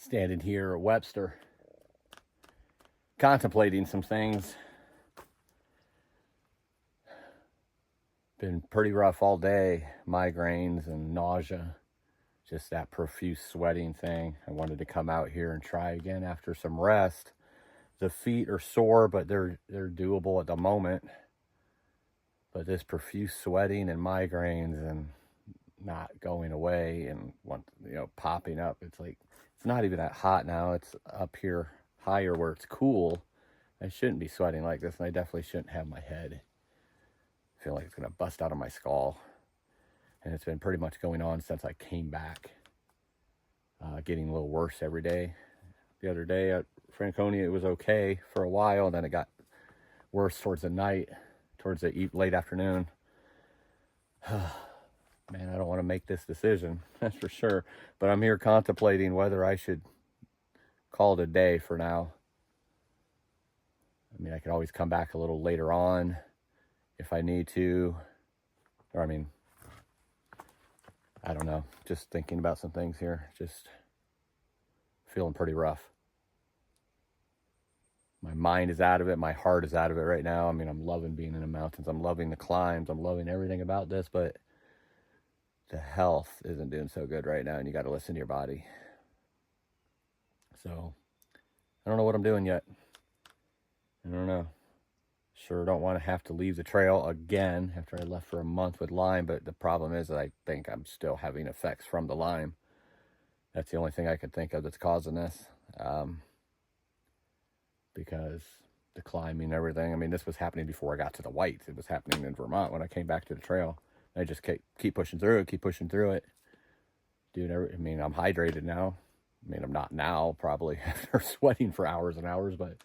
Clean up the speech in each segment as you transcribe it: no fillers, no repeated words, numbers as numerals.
Standing here at Webster, contemplating some things. Been pretty rough all day, migraines and nausea, just that profuse sweating thing. I wanted to come out here and try again after some rest. The feet are sore, but they're doable at the moment. But this profuse sweating and migraines and not going away and popping up. It's like, it's not even that hot now. It's up here higher where it's cool. I shouldn't be sweating like this, and I definitely shouldn't have my head. I feel like it's going to bust out of my skull. And it's been pretty much going on since I came back. Getting a little worse every day. The other day at Franconia, it was okay for a while, and then it got worse towards the night, towards the late afternoon. Man, I don't want to make this decision, that's for sure. But I'm here contemplating whether I should call it a day for now. I mean, I could always come back a little later on if I need to. Or, I don't know. Just thinking about some things here. Just feeling pretty rough. My mind is out of it. My heart is out of it right now. I'm loving being in the mountains. I'm loving the climbs. I'm loving everything about this, but the health isn't doing so good right now, and you got to listen to your body. So I don't know what I'm doing yet. I don't know. Sure don't want to have to leave the trail again after I left for a month with Lyme, but the problem is that I think I'm still having effects from the Lyme. That's the only thing I could think of that's causing this. Because the climbing and everything, this was happening before I got to the Whites. It was happening in Vermont when I came back to the trail. I just keep pushing through it, Dude, I'm hydrated now. I'm not now, probably, after sweating for hours and hours, but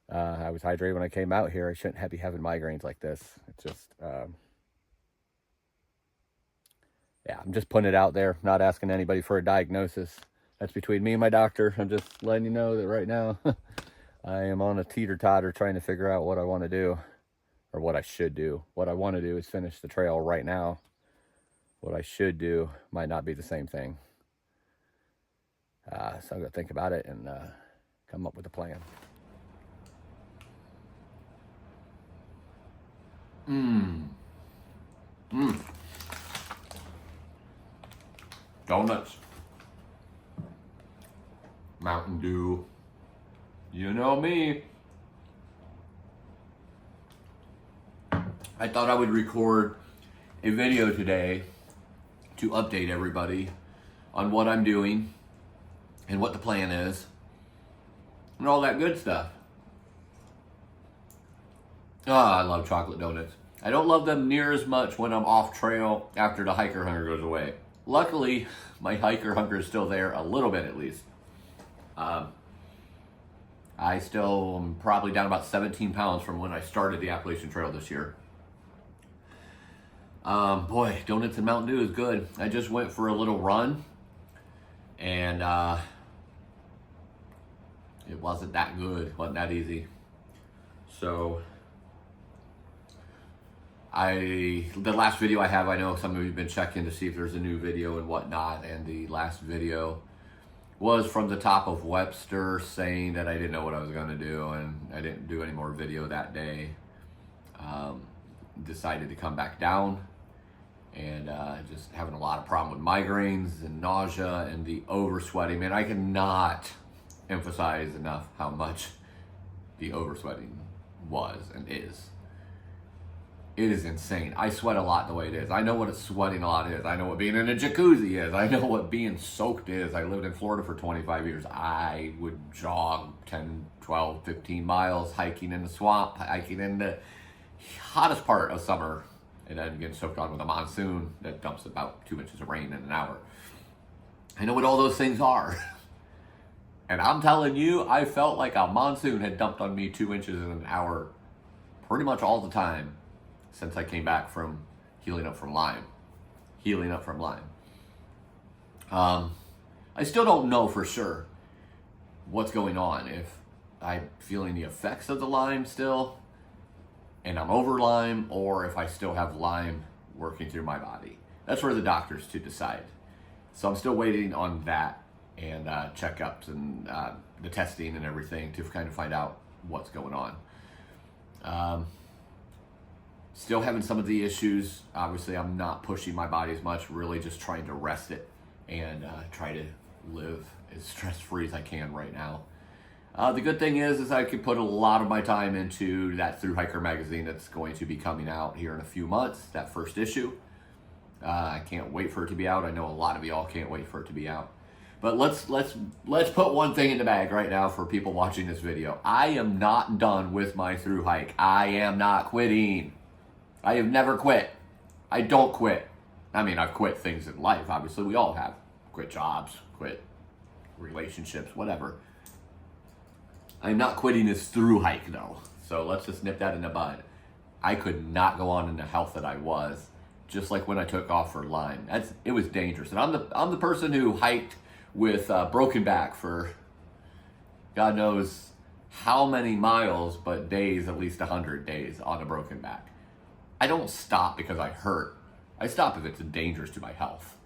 I was hydrated when I came out here. I shouldn't be having migraines like this. It's just, I'm just putting it out there, not asking anybody for a diagnosis. That's between me and my doctor. I'm just letting you know that right now I am on a teeter-totter trying to figure out what I want to do. Or what I should do. What I want to do is finish the trail right now. What I should do might not be the same thing. So I'm going to think about it and come up with a plan. Donuts. Mountain Dew. You know me. I thought I would record a video today to update everybody on what I'm doing and what the plan is and all that good stuff. I love chocolate donuts. I don't love them near as much when I'm off trail after the hiker hunger goes away. Luckily, my hiker hunger is still there, a little bit at least. I still am probably down about 17 pounds from when I started the Appalachian Trail this year. Boy, donuts and Mountain Dew is good. I just went for a little run, and it wasn't that good. It wasn't that easy. So the last video I have, I know some of you have been checking to see if there's a new video and whatnot, and the last video was from the top of Webster saying that I didn't know what I was going to do, and I didn't do any more video that day. Decided to come back down, and just having a lot of problem with migraines and nausea and the oversweating. Man, I cannot emphasize enough how much the oversweating was and is. It is insane. I sweat a lot the way it is. I know what sweating a lot is. I know what being in a jacuzzi is. I know what being soaked is. I lived in Florida for 25 years. I would jog 10, 12, 15 miles, hiking in the swamp, hiking in the hottest part of summer, and then getting soaked on with a monsoon that dumps about 2 inches of rain in an hour. I know what all those things are. And I'm telling you, I felt like a monsoon had dumped on me 2 inches in an hour pretty much all the time since I came back from healing up from Lyme. I still don't know for sure what's going on, if I'm feeling the effects of the Lyme still and I'm over Lyme, or if I still have Lyme working through my body. That's for the doctors to decide. So I'm still waiting on that and checkups and the testing and everything to kind of find out what's going on. Still having some of the issues. Obviously, I'm not pushing my body as much, really just trying to rest it and try to live as stress-free as I can right now. The good thing is I could put a lot of my time into that Thru-Hiker magazine that's going to be coming out here in a few months, that first issue. I can't wait for it to be out. I know a lot of y'all can't wait for it to be out. But let's put one thing in the bag right now for people watching this video. I am not done with my Thru-Hike. I am not quitting. I have never quit. I don't quit. I mean, I've quit things in life. Obviously, we all have. Quit jobs, quit relationships, whatever. I'm not quitting this Thru-Hike though. So let's just nip that in the bud. I could not go on in the health that I was, just like when I took off for Lyme. It was dangerous. And I'm the person who hiked with broken back for God knows how many miles, but days, at least 100 days on a broken back. I don't stop because I hurt. I stop if it's dangerous to my health.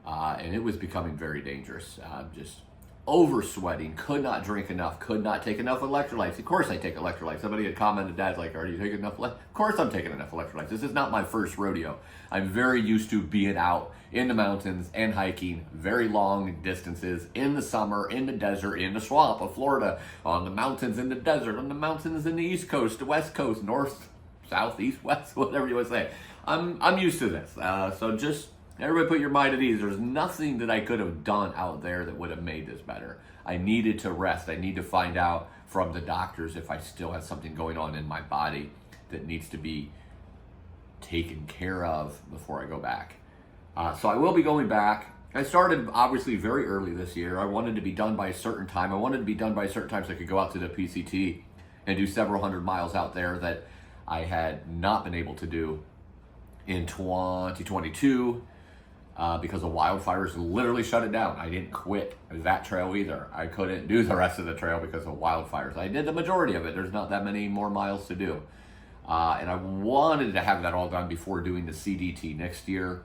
And it was becoming very dangerous. Just over sweating, could not drink enough, could not take enough electrolytes. Of course I take electrolytes. Somebody had commented, Dad's like, are you taking enough electrolytes? Of course I'm taking enough electrolytes. This is not my first rodeo. I'm very used to being out in the mountains and hiking very long distances in the summer, in the desert, in the swamp of Florida, on the mountains, in the desert, on the mountains in the East Coast, the West Coast, North, South, East, West, whatever you want to say. I'm used to this. So just everybody put your mind at ease. There's nothing that I could have done out there that would have made this better. I needed to rest. I need to find out from the doctors if I still have something going on in my body that needs to be taken care of before I go back. So I will be going back. I started obviously very early this year. I wanted to be done by a certain time. I wanted to be done by a certain time so I could go out to the PCT and do several hundred miles out there that I had not been able to do in 2022 because the wildfires literally shut it down. I didn't quit that trail either. I couldn't do the rest of the trail because of wildfires. I did the majority of it. There's not that many more miles to do. And I wanted to have that all done before doing the CDT next year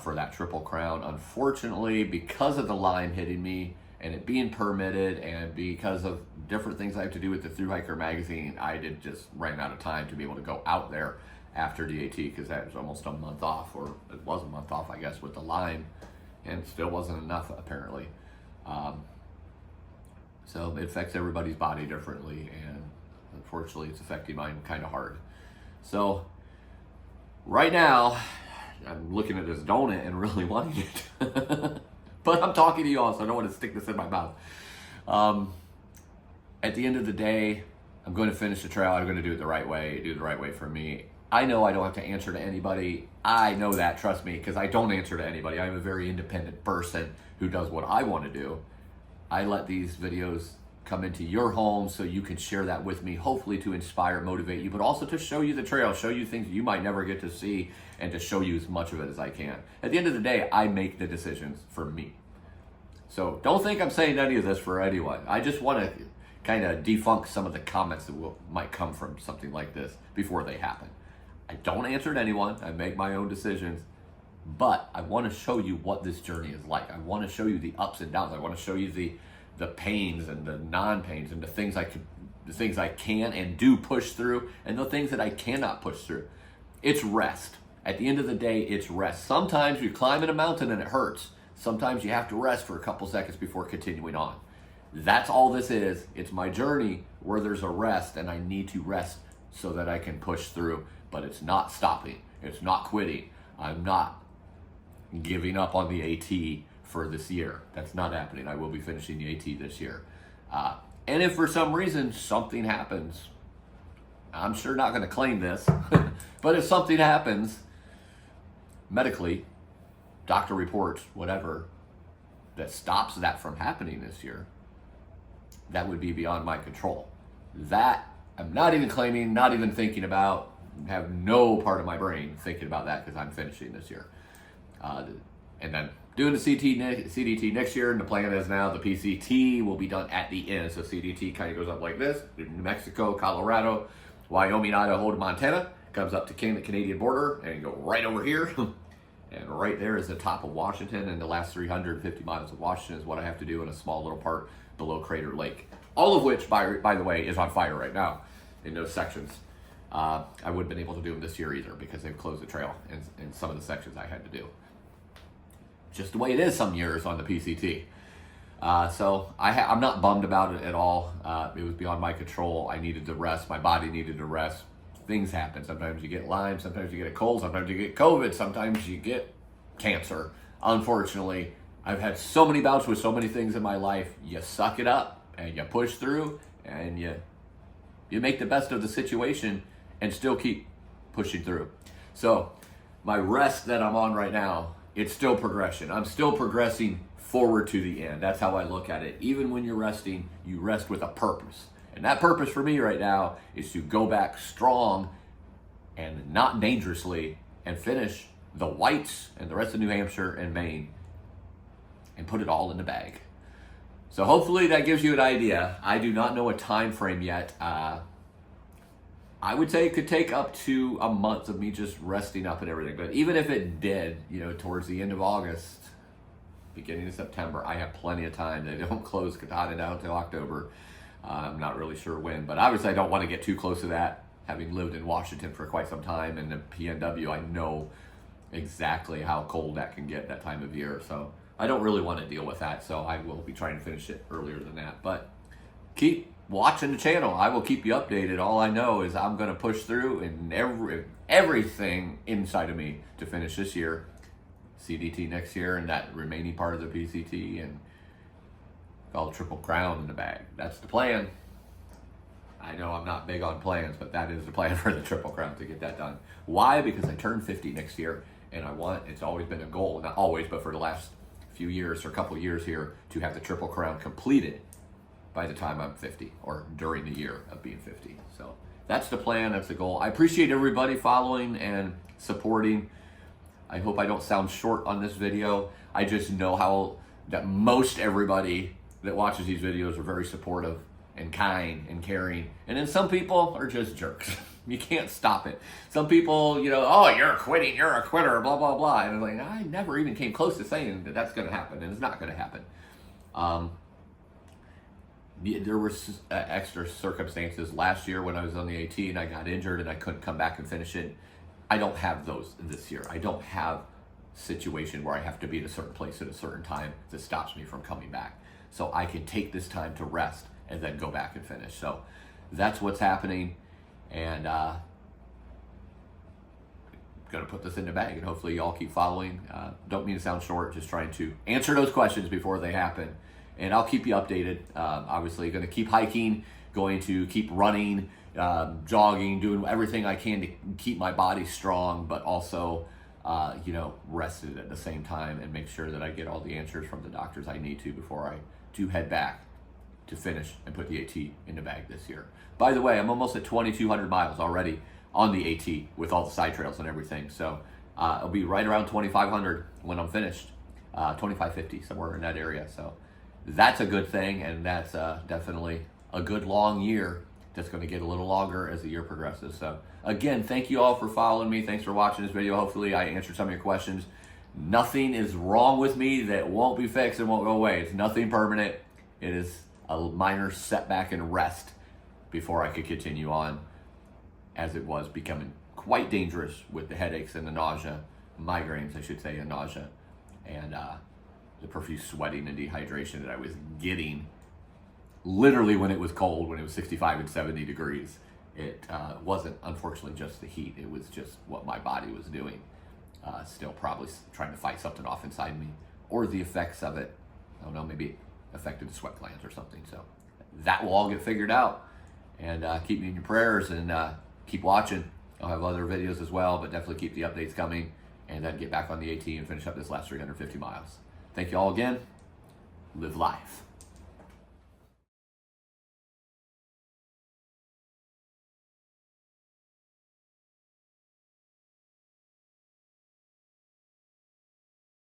for that Triple Crown. Unfortunately, because of the Lyme hitting me and it being permitted and because of different things I have to do with the Thru-Hiker magazine, I just ran out of time to be able to go out there after DAT because that was almost a month off, or it was a month off, I guess, with the Lyme, and still wasn't enough apparently. So it affects everybody's body differently, and unfortunately it's affecting mine kind of hard. So right now, I'm looking at this donut and really wanting it. But I'm talking to you all, so I don't want to stick this in my mouth. At the end of the day, I'm going to finish the trail. I'm going to do it the right way, do it the right way for me. I know I don't have to answer to anybody. I know that, trust me, because I don't answer to anybody. I'm a very independent person who does what I want to do. I let these videos come into your home so you can share that with me, hopefully to inspire, motivate you, but also to show you the trail, show you things you might never get to see, and to show you as much of it as I can. At the end of the day, I make the decisions for me. So don't think I'm saying any of this for anyone. I just want to kind of debunk some of the comments that might come from something like this before they happen. I don't answer to anyone. I make my own decisions, but I want to show you what this journey is like. I want to show you the ups and downs. I want to show you the pains and the non-pains and the things I can and do push through, and the things that I cannot push through. It's rest. At the end of the day, it's rest. Sometimes you're climbing a mountain and it hurts. Sometimes you have to rest for a couple seconds before continuing on. That's all this is. It's my journey where there's a rest, and I need to rest so that I can push through. But it's not stopping. It's not quitting. I'm not giving up on the AT for this year. That's not happening. I will be finishing the AT this year. And if for some reason something happens, I'm sure not going to claim this, but if something happens medically, doctor reports, whatever, that stops that from happening this year, that would be beyond my control. That I'm not even claiming, not even thinking about, have no part of my brain thinking about that because I'm finishing this year. And then doing the CDT next year, and the plan is now the PCT will be done at the end. So CDT kind of goes up like this: New Mexico, Colorado, Wyoming, Idaho to Montana, comes up to the Canadian border, and go right over here. And right there is the top of Washington, and the last 350 miles of Washington is what I have to do in a small little part below Crater Lake. All of which, by the way, is on fire right now in those sections. I wouldn't have been able to do them this year either because they've closed the trail in some of the sections I had to do. Just the way it is some years on the PCT. So I'm not bummed about it at all. It was beyond my control. I needed to rest. My body needed to rest. Things happen. Sometimes you get Lyme, sometimes you get a cold, sometimes you get COVID, sometimes you get cancer. Unfortunately, I've had so many bouts with so many things in my life. You suck it up and you push through and you make the best of the situation and still keep pushing through. So my rest that I'm on right now, it's still progression. I'm still progressing forward to the end. That's how I look at it. Even when you're resting, you rest with a purpose. And that purpose for me right now is to go back strong and not dangerously and finish the Whites and the rest of New Hampshire and Maine and put it all in the bag. So hopefully that gives you an idea. I do not know a time frame yet. I would say it could take up to a month of me just resting up and everything. But even if it did, towards the end of August, beginning of September, I have plenty of time. They don't close Katahdin down until October. I'm not really sure when, but obviously I don't want to get too close to that. Having lived in Washington for quite some time and the PNW, I know exactly how cold that can get that time of year. So I don't really want to deal with that. So I will be trying to finish it earlier than that. But keep watching the channel. I will keep you updated. All I know is I'm going to push through and everything inside of me to finish this year, CDT next year, and that remaining part of the PCT, and called Triple Crown in the bag. That's the plan. I know I'm not big on plans, but that is the plan for the Triple Crown, to get that done. Why? Because I turn 50 next year, and it's always been a goal, not always, but for the last few years or couple years here, to have the Triple Crown completed by the time I'm 50, or during the year of being 50. So that's the plan, that's the goal. I appreciate everybody following and supporting. I hope I don't sound short on this video. I just know that most everybody that watches these videos are very supportive and kind and caring. And then some people are just jerks. You can't stop it. Some people, oh, you're quitting, you're a quitter, blah, blah, blah. And I'm like, I never even came close to saying that that's going to happen, and it's not going to happen. There were extra circumstances last year when I was on the AT and I got injured and I couldn't come back and finish it. I don't have those this year. I don't have a situation where I have to be at a certain place at a certain time that stops me from coming back. So I can take this time to rest and then go back and finish. So that's what's happening. And going to put this in the bag, and hopefully y'all keep following. Don't mean to sound short, just trying to answer those questions before they happen. And I'll keep you updated. Obviously going to keep hiking, going to keep running, jogging, doing everything I can to keep my body strong, but also rested at the same time, and make sure that I get all the answers from the doctors I need to before I do head back to finish and put the AT in the bag this year. By the way, I'm almost at 2,200 miles already on the AT with all the side trails and everything. So I'll be right around 2,500 when I'm finished, 2,550, somewhere in that area. So that's a good thing, and that's definitely a good long year that's going to get a little longer as the year progresses. So again, thank you all for following me. Thanks for watching this video. Hopefully I answered some of your questions. Nothing is wrong with me that won't be fixed and won't go away. It's nothing permanent. It is a minor setback and rest before I could continue on, as it was becoming quite dangerous with the headaches and the nausea, migraines I should say, and nausea, and the profuse sweating and dehydration that I was getting literally when it was cold, when it was 65 and 70 degrees. It wasn't, unfortunately, just the heat. It was just what my body was doing. Still probably trying to fight something off inside me, or the effects of it. I don't know, maybe it affected the sweat glands or something. So that will all get figured out. And keep me in your prayers, and keep watching. I'll have other videos as well, but definitely keep the updates coming, and then get back on the AT and finish up this last 350 miles. Thank you all again. Live life.